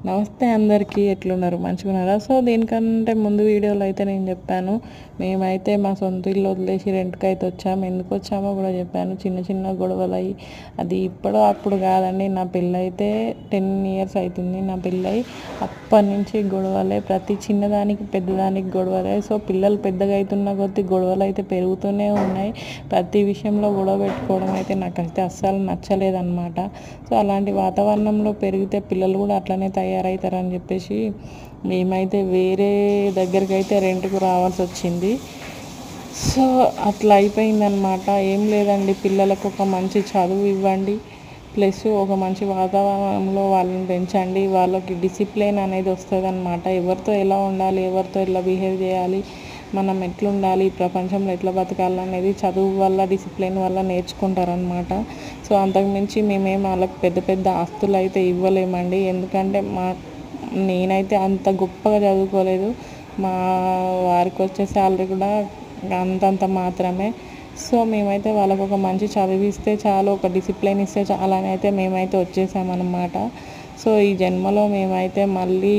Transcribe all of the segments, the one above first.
నమస్తే అందరికీ, ఎట్లున్నారు? మంచిగున్నారా? సో దీనికంటే ముందు వీడియోలో అయితే నేను చెప్పాను, మేమైతే మా సొంత ఇల్లు వదిలేసి రెంట్కి అయితే వచ్చాము. ఎందుకు వచ్చామో కూడా చెప్పాను. చిన్న చిన్న గొడవలు అయ్యి, అది ఇప్పుడు అప్పుడు కాదండి, నా పెళ్ళైతే 10 years అవుతుంది. నా పెళ్ళై అప్పటి నుంచి గొడవలే, ప్రతి చిన్నదానికి పెద్దదానికి గొడవలే. సో పిల్లలు పెద్దగా అవుతున్న కొద్దీ గొడవలు అయితే పెరుగుతూనే ఉన్నాయి. ప్రతి విషయంలో గొడవ పెట్టుకోవడం అయితే నాకైతే అస్సలు నచ్చలేదన్నమాట. సో అలాంటి వాతావరణంలో పెరిగితే పిల్లలు కూడా అట్లనే తయారవుతారని చెప్పేసి మేమైతే వేరే దగ్గరికి అయితే రెంట్కు రావాల్సి వచ్చింది. సో అట్లా అయిపోయిందనమాట. ఏం లేదండి, పిల్లలకు ఒక మంచి చదువు ఇవ్వండి, ప్లస్ ఒక మంచి వాతావరణంలో వాళ్ళని పెంచండి. వాళ్ళకి డిసిప్లిన్ అనేది వస్తుంది అనమాట. ఎవరితో ఎలా ఉండాలి, ఎవరితో ఎలా బిహేవ్ చేయాలి, మనం ఎట్లుండాలి, ప్రపంచంలో ఎట్లా బతకాలనేది చదువు వల్ల, డిసిప్లిన్ వల్ల నేర్చుకుంటారనమాట. సో అంతకుమించి మేమేం వాళ్ళకి పెద్ద పెద్ద ఆస్తులు అయితే ఇవ్వలేమండి. ఎందుకంటే నేనైతే అంత గొప్పగా చదువుకోలేదు. మా వారికి వచ్చే శాలరీ కూడా అంతంత మాత్రమే. సో మేమైతే వాళ్ళకు ఒక మంచి చదివిస్తే చాలు, ఒక డిసిప్లిన్ ఇస్తే చాలని అయితే మేమైతే వచ్చేసామన్నమాట. సో ఈ జన్మలో మేమైతే మళ్ళీ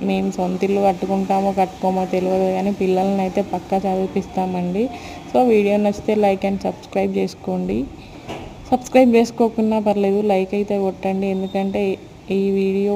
మేము సొంత ఇల్లు కట్టుకుంటామో కట్టుకోమో తెలియదు, కానీ పిల్లల్ని అయితే పక్కా చదివిపిస్తామండి. సో వీడియో నచ్చితే లైక్ అండ్ సబ్స్క్రైబ్ చేసుకోండి. సబ్స్క్రైబ్ చేసుకోకున్నా పర్లేదు, లైక్ అయితే కొట్టండి. ఎందుకంటే ఈ వీడియో